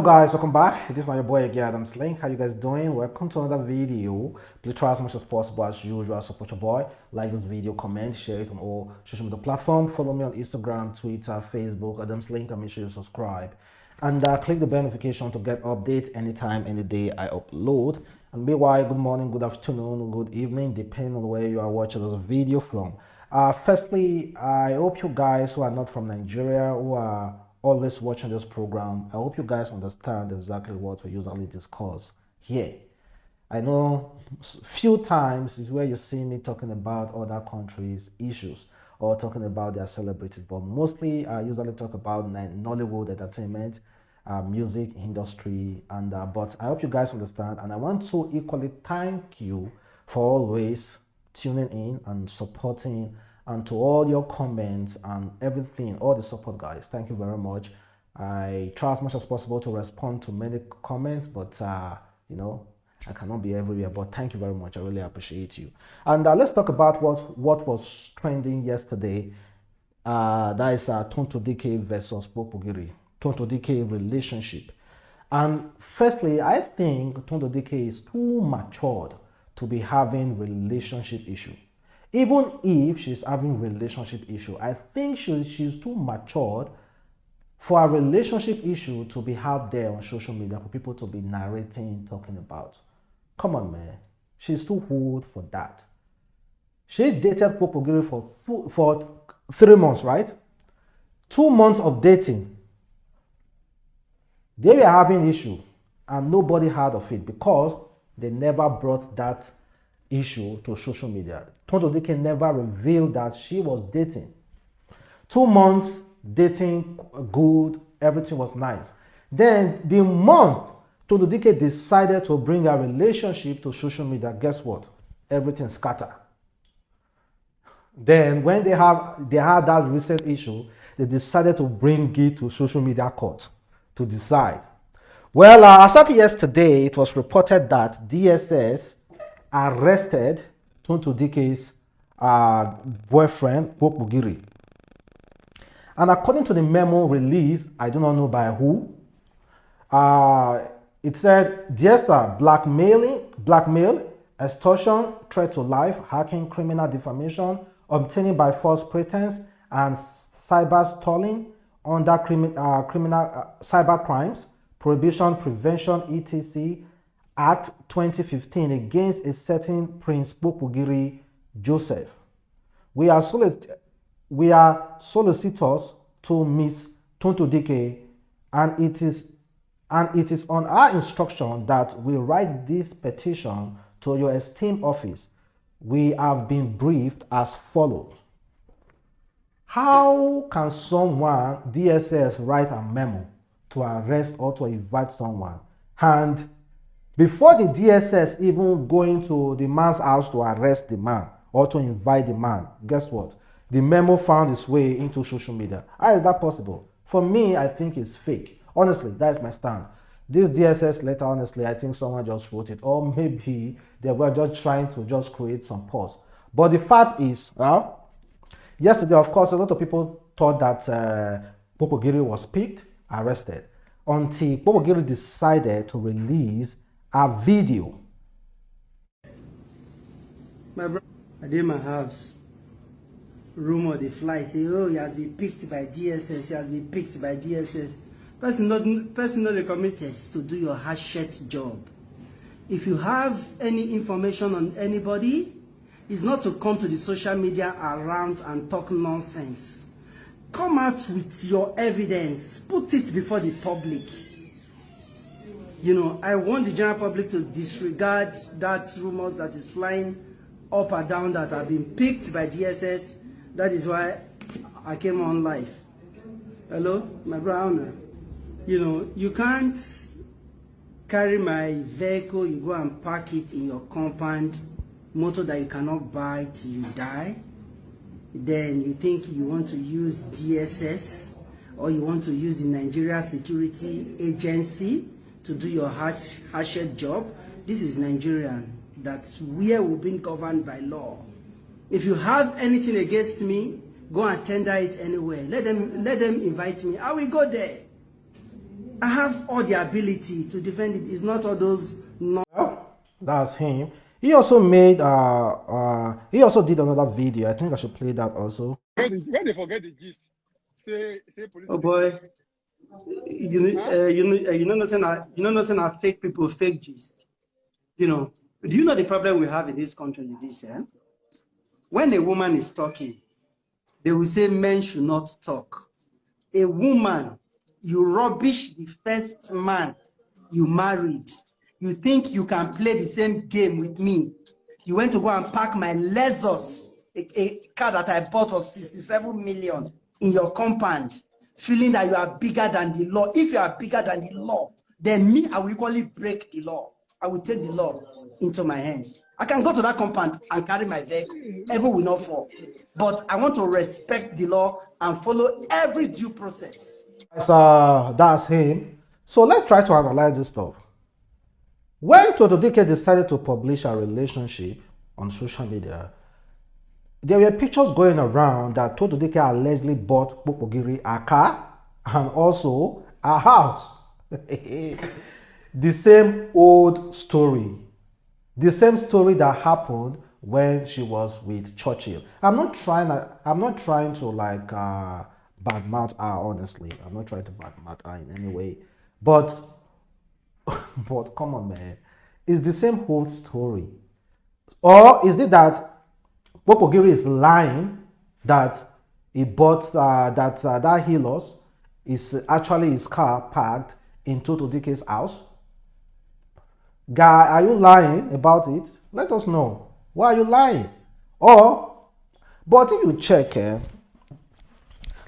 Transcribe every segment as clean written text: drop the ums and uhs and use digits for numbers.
guys, welcome back. This is your boy again, Adamslink. How you guys doing? Welcome to another video. Please try as much as possible as usual. Support your boy. Like this video, comment, share it on all social media platforms. Follow me on Instagram, Twitter, Facebook, Adamslink, and make sure you subscribe. And click the bell notification to get updates anytime, any day I upload. And meanwhile, good morning, good afternoon, good evening, depending on where you are watching this video from. Firstly, I hope you guys who are not from Nigeria, who are always watching this program, I hope you guys understand exactly what we usually discuss here. I know few times is where you see me talking about other countries' issues or talking about their celebrities, but mostly I usually talk about Nollywood entertainment, music industry, and but I hope you guys understand, and I want to equally thank you for always tuning in and supporting, and to all your comments and everything, all the support, guys. Thank you very much. I try as much as possible to respond to many comments, but you know, I cannot be everywhere. But thank you very much. I really appreciate you. And let's talk about what was trending yesterday. That is Tonto Dikeh versus Bbnaija. Tonto Dikeh relationship. And firstly, I think Tonto Dikeh is too matured to be having relationship issue. Even if she's having relationship issue, I think she's too matured for a relationship issue to be out there on social media for people to be narrating, talking about. Come on, man. She's too old for that. She dated Bbnaija for 3 months, right? 2 months of dating. They were having issue and nobody heard of it because they never brought that issue to social media. Tonto Dikeh never revealed that she was dating. 2 months dating, good, everything was nice. Then the month Tonto Dikeh decided to bring a relationship to social media, guess what? Everything scattered. Then when they had that recent issue, they decided to bring it to social media court to decide. Well, as of yesterday, it was reported that DSS arrested Tonto Dikeh's boyfriend, Bbnaija. And according to the memo released, I do not know by who, it said, "Dear sir, blackmail, extortion, threat to life, hacking, criminal defamation, obtaining by false pretense, and cyber stalling under criminal cyber crimes, prohibition, prevention, etc. Act 2015 against a certain Prince Bbnaija Joseph. We are solicitors to Miss Tonto Dikeh, and it is on our instruction that we write this petition to your esteemed office. We have been briefed as follows." How can someone, DSS, write a memo to arrest or to invite someone, and before the DSS even going to the man's house to arrest the man or to invite the man, guess what? The memo found its way into social media. How is that possible? For me, I think it's fake. Honestly, that is my stand. This DSS letter, honestly, I think someone just wrote it, or maybe they were just trying to just create some pause. But the fact is, yesterday, of course, a lot of people thought that Bbnaija was picked, arrested, until Bbnaija decided to release a video. My brother, I did my house. Rumor they fly, say, oh, he has been picked by DSS, he has been picked by DSS. Person not committed to do your hatchet job. If you have any information on anybody, it's not to come to the social media around and talk nonsense. Come out with your evidence. Put it before the public. You know, I want the general public to disregard that rumors that is flying up and down that have been picked by DSS. That is why I came on live. Hello, my brother. You know, you can't carry my vehicle, you go and park it in your compound, motor that you cannot buy till you die. Then you think you want to use DSS or you want to use the Nigeria Security Agency to do your hatchet job. This is Nigerian. That's where we've been governed by law. If you have anything against me, go and tender it anywhere. Let them invite me. I will go there. I have all the ability to defend it. It's not all those Well, that's him. He also made he also did another video. I think I should play that also. When they forget the gist, say police. oh boy. You know nothing are fake people, fake gist. You know, do you know the problem we have in this country is this, eh? When a woman is talking, they will say men should not talk. A woman, you rubbish the first man you married. You think you can play the same game with me. You went to go and park my Lexus, a car that I bought for 67 million in your compound, feeling that you are bigger than the law. If you are bigger than the law, then me, I will equally break the law. I will take the law into my hands. I can go to that compound and carry my vehicle. Ever will not fall. But I want to respect the law and follow every due process. So that's him. So let's try to analyze this stuff. When Tonto Dikeh decided to publish a relationship on social media, there were pictures going around that Tonto Dikeh allegedly bought Kpokpogiri a car and also a house. The same old story. The same story that happened when she was with Churchill. I'm not trying to like badmouth her, honestly. I'm not trying to badmouth her in any way. But but come on, man. It's the same whole story. Or is it that Kpokpogiri is lying that he bought that Hilux is actually his car parked in Tonto Dikeh's house? Guy, are you lying about it? Let us know. Why are you lying? But if you check,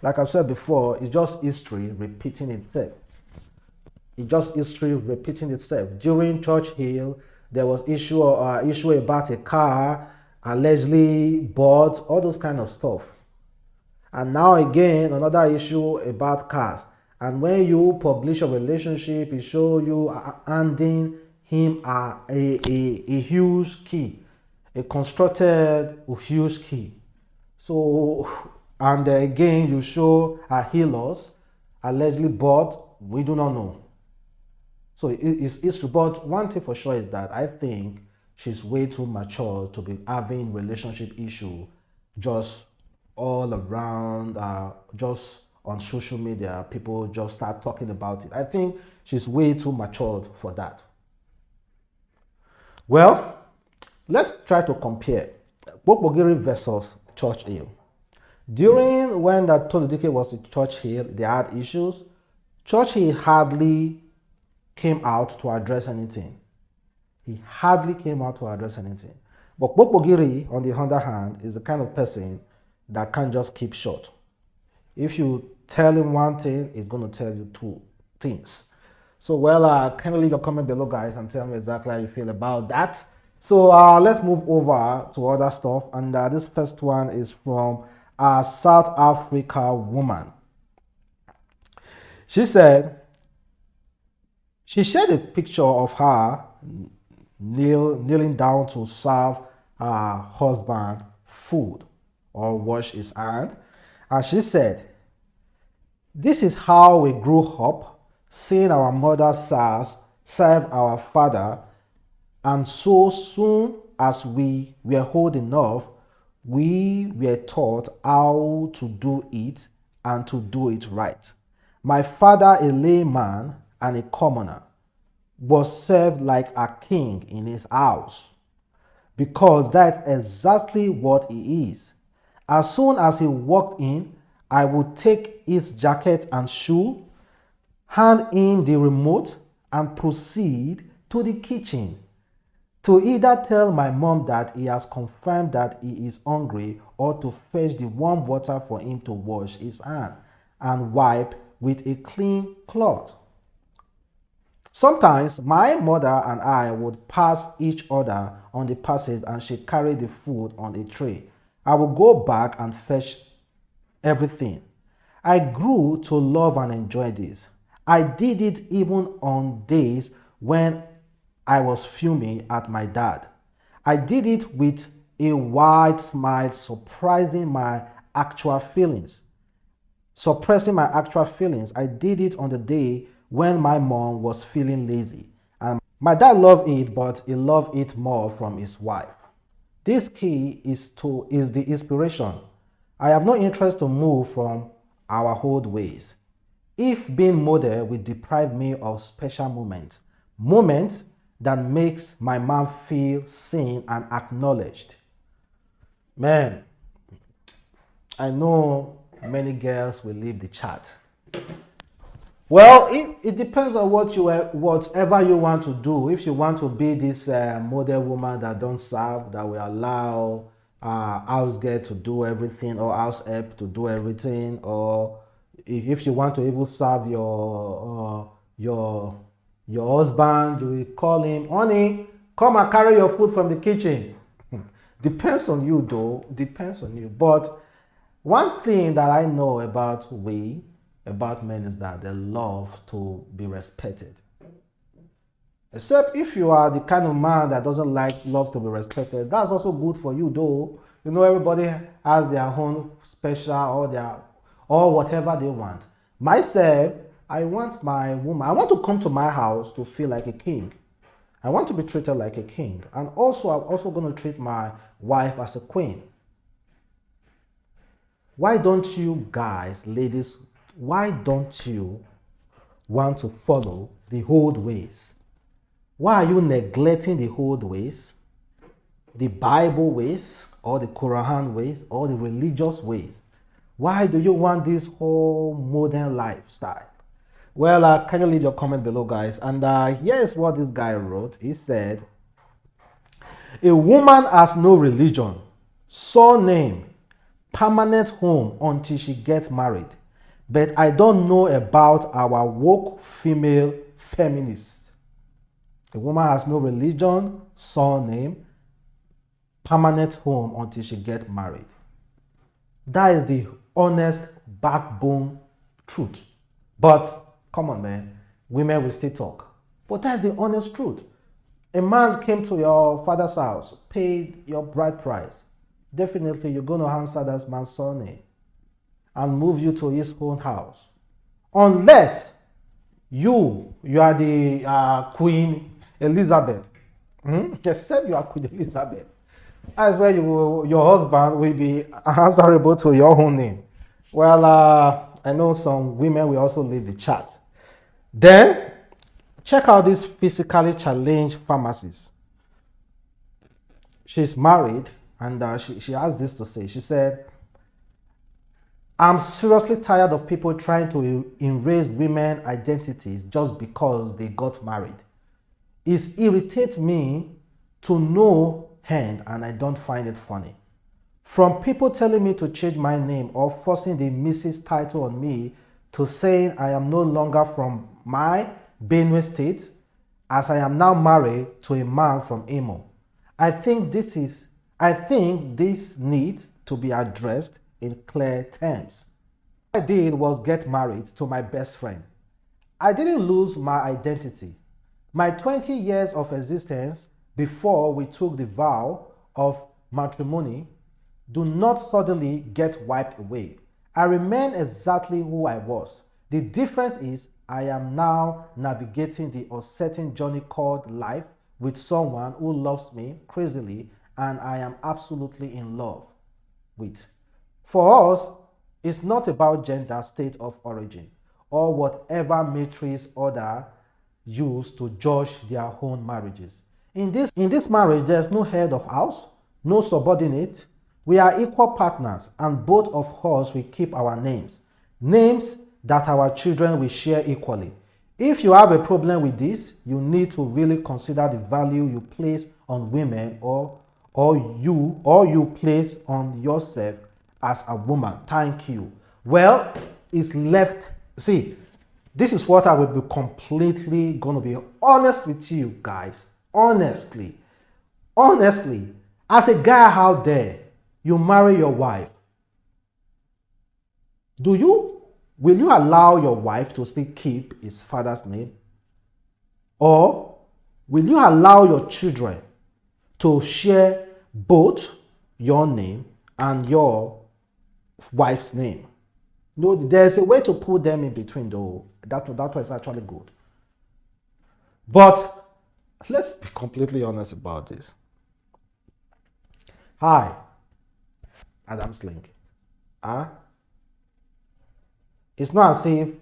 like I've said before, it's just history repeating itself. It's just history repeating itself. During Churchill, there was issue about a car allegedly bought, all those kind of stuff. And now again, another issue about cars. And when you publish a relationship, it shows you handing him a huge key, a constructed huge key. So, and again, you show a Hilux allegedly bought, we do not know. So it's but one thing for sure is that I think she's way too mature to be having relationship issue just all around, just on social media. People just start talking about it. I think she's way too matured for that. Well, let's try to compare Kpokpogiri versus Churchill. During when that Tonto Dikeh was in Churchill, they had issues. Churchill hardly came out to address anything. He hardly came out to address anything. But Kpokpogiri, on the other hand, is the kind of person that can't just keep short. If you tell him one thing, he's going to tell you two things. So, well, kindly leave your comment below, guys, and tell me exactly how you feel about that. So, let's move over to other stuff. And this first one is from a South Africa woman. She said, she shared a picture of her kneeling down to serve her husband food or wash his hand. And she said, "This is how we grew up, seeing our mother serve our father, and so soon as we were old enough, we were taught how to do it and to do it right. My father, a layman and a commoner, was served like a king in his house, because that's exactly what he is. As soon as he walked in, I would take his jacket and shoe, hand him the remote, and proceed to the kitchen to either tell my mom that he has confirmed that he is hungry, or to fetch the warm water for him to wash his hand and wipe with a clean cloth. Sometimes my mother and I would pass each other on the passage, and she carried the food on a tray. I would go back and fetch everything. I grew to love and enjoy this. I did it even on days when I was fuming at my dad. I did it with a wide smile, suppressing my actual feelings. I did it on the day when my mom was feeling lazy. And my dad loved it, but he loved it more from his wife. This key is the inspiration. I have no interest to move from our old ways. If being model will deprive me of special moments that makes my mom feel seen and acknowledged. Man, I know many girls will leave the chat. Well, it depends on whatever you want to do. If you want to be this model woman that don't serve, that will allow house girl to do everything, or house help to do everything, or if you want to even serve your husband, you will call him, honey, come and carry your food from the kitchen. Depends on you though, depends on you. But one thing that I know about men is that they love to be respected. Except if you are the kind of man that doesn't love to be respected, that's also good for you though. You know, everybody has their own special or whatever they want. Myself, I want my woman, I want to come to my house to feel like a king. I want to be treated like a king. And also, I'm also going to treat my wife as a queen. Why don't you guys, ladies, why don't you want to follow the old ways? Why are you neglecting the old ways, the Bible ways, or the Quran ways, or the religious ways? Why do you want this whole modern lifestyle? Well, can you leave your comment below, guys? And here's what this guy wrote. He said, a woman has no religion, surname, permanent home until she gets married. But I don't know about our woke female feminists. A woman has no religion, surname, permanent home until she gets married. That is the honest backbone truth. But come on, man, women will still talk. But that's the honest truth. A man came to your father's house, paid your bride price. Definitely you're going to answer that man's surname and move you to his own house. Unless you are the Queen Elizabeth. Except you are Queen Elizabeth. That's where your husband will be answerable to your own name. Well, I know some women will also leave the chat. Then, check out this physically challenged pharmacist. She's married, and she has this to say. She said, I'm seriously tired of people trying to erase women's identities just because they got married. It irritates me to no end, and I don't find it funny. From people telling me to change my name or forcing the Mrs. title on me to saying I am no longer from my Benue state, as I am now married to a man from Imo. I think this needs to be addressed in clear terms. What I did was get married to my best friend. I didn't lose my identity. My 20 years of existence before we took the vow of matrimony do not suddenly get wiped away. I remain exactly who I was. The difference is I am now navigating the uncertain journey called life with someone who loves me crazily and I am absolutely in love with. For us, it's not about gender, state of origin, or whatever matrix others use to judge their own marriages. In this marriage, there's no head of house, no subordinate. We are equal partners, and both of us will keep our names that our children will share equally. If you have a problem with this, you need to really consider the value you place on women or you place on yourself as a woman. Thank you. Well, it's left. See, this is what I will be completely going to be honest with you guys. Honestly, as a guy out there, you marry your wife. Will you allow your wife to still keep his father's name? Or will you allow your children to share both your name and your wife's name? No, there's a way to put them in between though. That was actually good. But let's be completely honest about this. Hi, Adamslink. It's not as if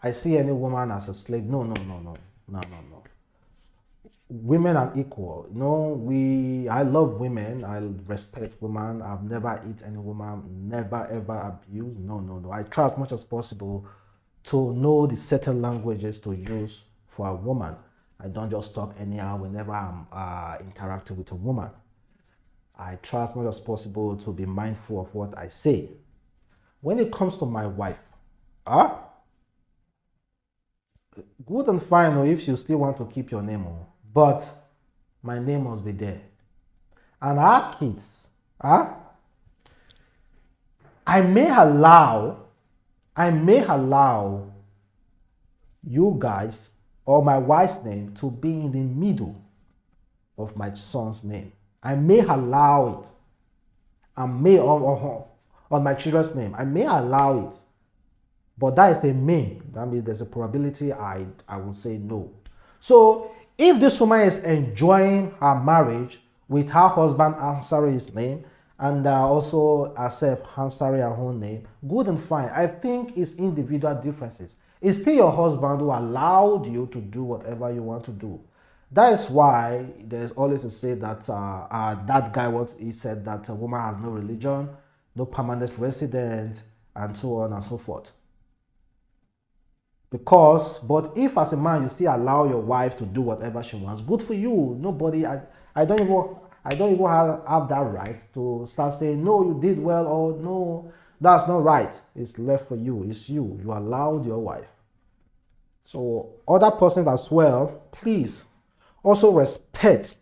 I see any woman as a slave. No. Women are equal. I love women. I respect women. I've never hit any woman, never ever abused. No. I try as much as possible to know the certain languages to use for a woman. I don't just talk anyhow whenever I'm interacting with a woman. I try as much as possible to be mindful of what I say. When it comes to my wife, good and fine if you still want to keep your name on, but my name must be there. And our kids, I may allow you guys or my wife's name to be in the middle of my son's name. I may allow it. I may on my children's name. I may allow it. But that is a may. That means there's a probability I will say no. So if this woman is enjoying her marriage with her husband answering his name and also herself answering her own name, good and fine. I think it's individual differences. It's still your husband who allowed you to do whatever you want to do. That is why there's always a say that that guy, what he said, that a woman has no religion, no permanent resident, and so on and so forth. But if as a man you still allow your wife to do whatever she wants, good for you. Nobody, I don't even have that right to start saying no, you did well, or no, that's not right. It's left for you. It's you. You allowed your wife. So other persons as well, please also respect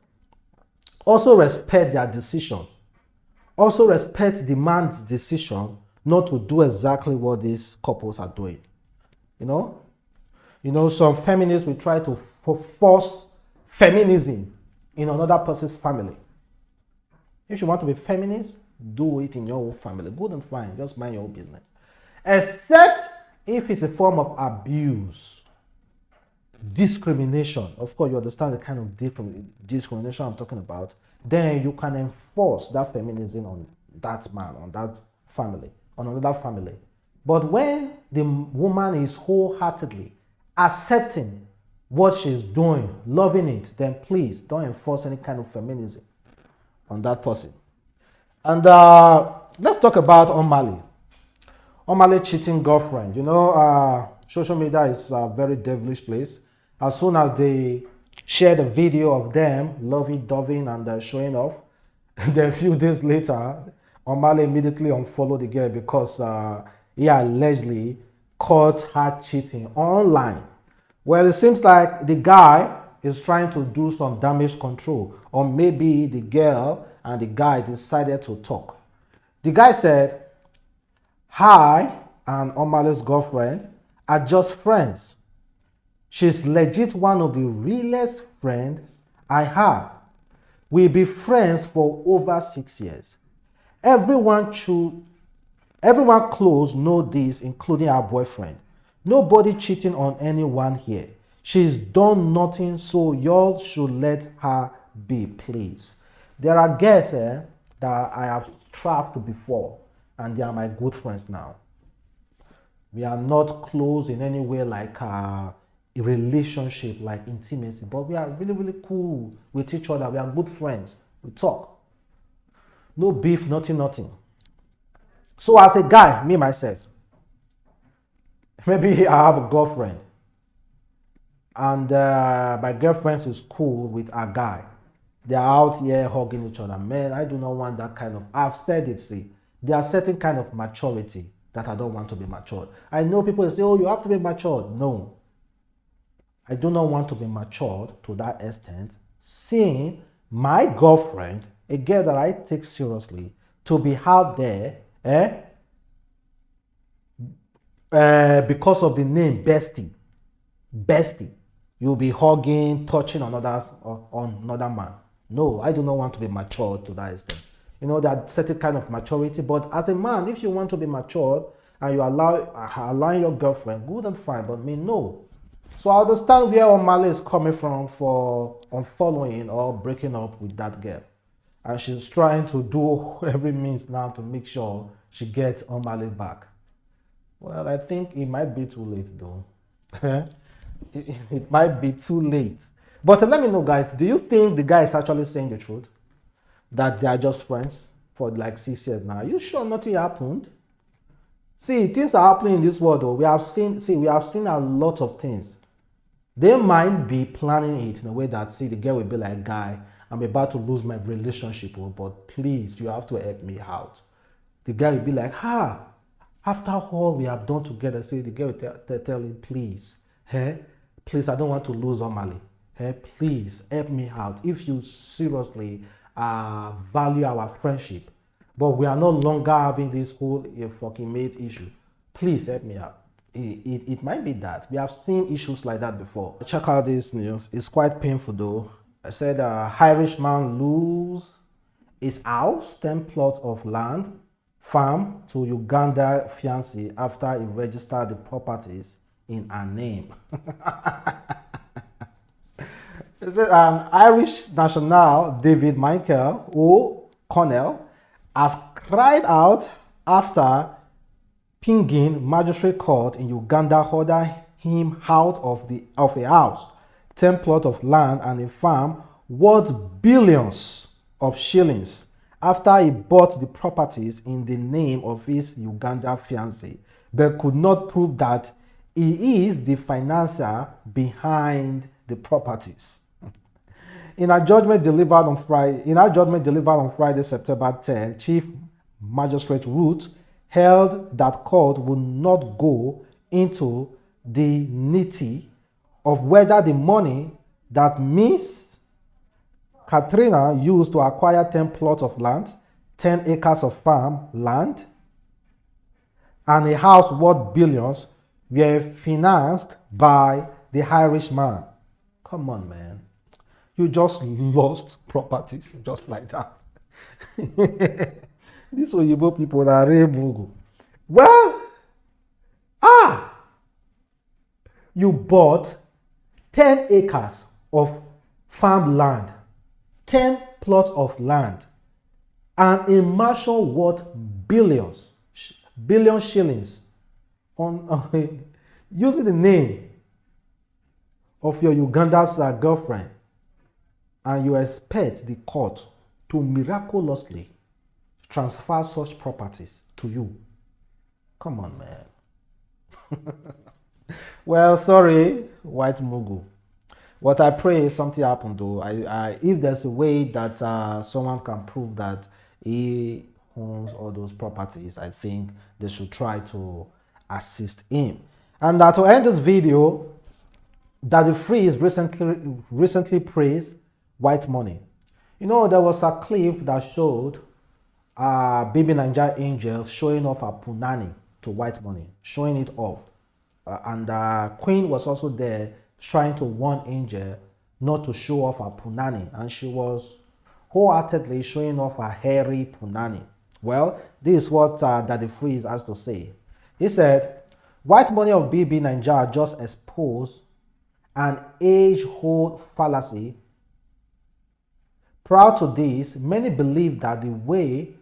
their decision. Also respect the man's decision not to do exactly what these couples are doing. Some feminists will try to force feminism in another person's family. If you want to be feminist, do it in your own family. Good and fine. Just mind your own business. Except if it's a form of abuse, discrimination. Of course, you understand the kind of discrimination I'm talking about. Then you can enforce that feminism on that man, on that family, on another family. But when the woman is wholeheartedly accepting what she's doing, loving it, then please don't enforce any kind of feminism on that person. And let's talk about Omah Lay. Omah Lay cheating girlfriend. Social media is a very devilish place. As soon as they share the video of them lovey-doving and showing off, then a few days later, Omah Lay immediately unfollowed the girl because he allegedly caught her cheating online. Well, it seems like the guy is trying to do some damage control, or maybe the girl and the guy decided to talk. The guy said, "Hi, and Omah Lay's girlfriend are just friends. She's legit one of the realest friends I have. We'll be friends for over 6 years. Everyone close know this, including our boyfriend. Nobody cheating on anyone here. She's done nothing, so y'all should let her be, please." There are girls that I have trapped before, and they are my good friends now. We are not close in any way like a relationship, like intimacy, but we are really, really cool with each other. We are good friends. We talk. No beef, nothing. So as a guy, me, myself, maybe I have a girlfriend, and my girlfriend is cool with a guy. They are out here hugging each other. Man, I do not want that kind of, I've said it, see, there are certain kind of maturity that I don't want to be matured. I know people say, oh, you have to be matured. No. I do not want to be matured to that extent, seeing my girlfriend, a girl that I take seriously, to be out there, because of the name Bestie. You'll be hugging, touching on another man. No, I do not want to be matured to that extent. There are certain kind of maturity, but as a man, if you want to be matured and you allowing your girlfriend, good and fine, but me, no. So I understand where Omah Lay is coming from for unfollowing or breaking up with that girl. And she's trying to do every means now to make sure she gets Omah Lay back. Well, I think it might be too late though. it might be too late. But let me know, guys, do you think the guy is actually saying the truth? That they are just friends for like 6 years now? Are you sure nothing happened? See, things are happening in this world though. We have seen a lot of things. They might be planning it in a way that, see, the girl will be like, guy, I'm about to lose my relationship, but please, you have to help me out. The guy will be like, after all we have done together, see, the girl will tell him, please, please, I don't want to lose Omah Lay. Please help me out. If you seriously value our friendship, but we are no longer having this whole fucking mate issue, please help me out. It might be that. We have seen issues like that before. Check out this news. It's quite painful though. I said Irish man lose his house, 10 plots of land, farm to Uganda fiancé after he registered the properties in her name. It said an Irish national, David Michael O'Connell, has cried out after Pingin Magistrate Court in Uganda ordered him out of a house, 10 plots of land and a farm worth billions of shillings after he bought the properties in the name of his Uganda fiancé, but could not prove that he is the financier behind the properties. In a judgment delivered on Friday, September 10, Chief Magistrate Root held that court would not go into the nitty of whether the money that Miss Katrina used to acquire 10 plots of land, 10 acres of farm land, and a house worth billions were financed by the Irish man. Come on, man. You just lost properties just like that. These Oyibo people are real. Well, you bought 10 acres of farmland, 10 plots of land, and a mansion worth billion shillings on using the name of your Uganda's girlfriend, and you expect the court to miraculously transfer such properties to you. Come on, man. Well, sorry, white mogul. What I pray something happened though. If there's a way that someone can prove that he owns all those properties, I think they should try to assist him. And to end this video, Daddy Freeze recently praised white money. You know, there was a clip that showed Bbnaija Angel showing off her Punani to white money, showing it off. And Queen was also there trying to warn Angel not to show off her Punani. And she was wholeheartedly showing off her hairy Punani. Well, this is what Daddy Freeze has to say. He said, white money of Bbnaija just exposed an age-old fallacy. Prior to this, many believed that the way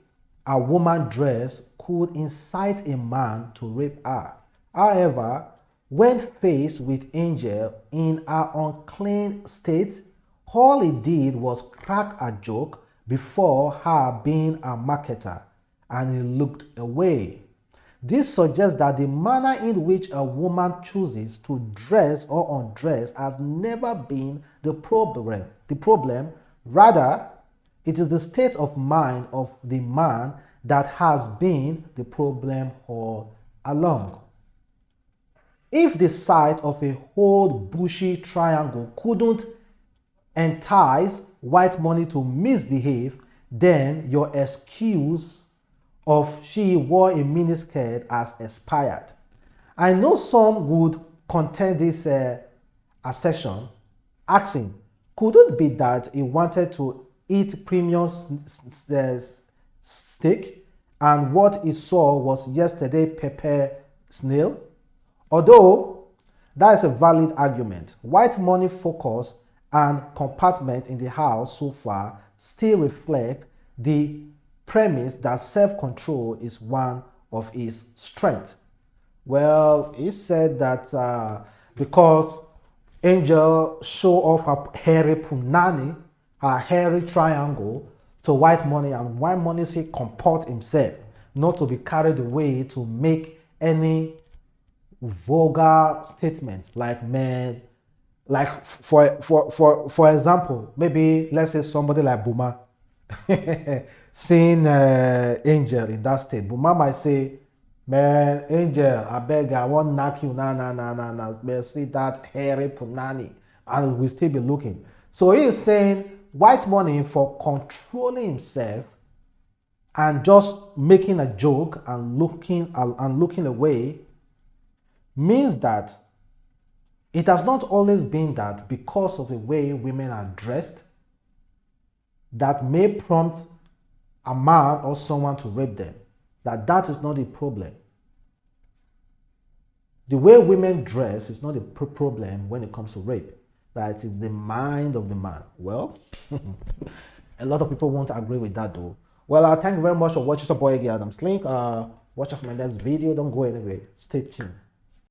a woman dressed could incite a man to rape her. However, when faced with Angel in her unclean state, all he did was crack a joke before her being a marketer, and he looked away. This suggests that the manner in which a woman chooses to dress or undress has never been the problem. Rather, it is the state of mind of the man that has been the problem all along. If the sight of a whole bushy triangle couldn't entice white money to misbehave, then your excuse of she wore a miniskirt has expired. I know some would contend this assertion, asking, could it be that he wanted to eat premium steak and what he saw was yesterday pepper snail. Although that is a valid argument, white money focus and compartment in the house so far still reflect the premise that self-control is one of his strengths. Well, he said that because Angel show off her hairy punani, her hairy triangle, to white money, and white money say comport himself not to be carried away to make any vulgar statement like man, like for example, maybe let's say somebody like Buma seeing Angel in that state. Buma might say, man, Angel, I beg, I won't knock you, nah, man, see that hairy punani, and we still be looking. So he is saying white money, for controlling himself and just making a joke and looking away, means that it has not always been that because of the way women are dressed that may prompt a man or someone to rape them. That is not the problem. The way women dress is not a problem when it comes to rape. That is the mind of the man. Well, a lot of people won't agree with that though. Well, thank you very much for watching. Your boy Adamslink. Watch out for my next video. Don't go anywhere. Stay tuned.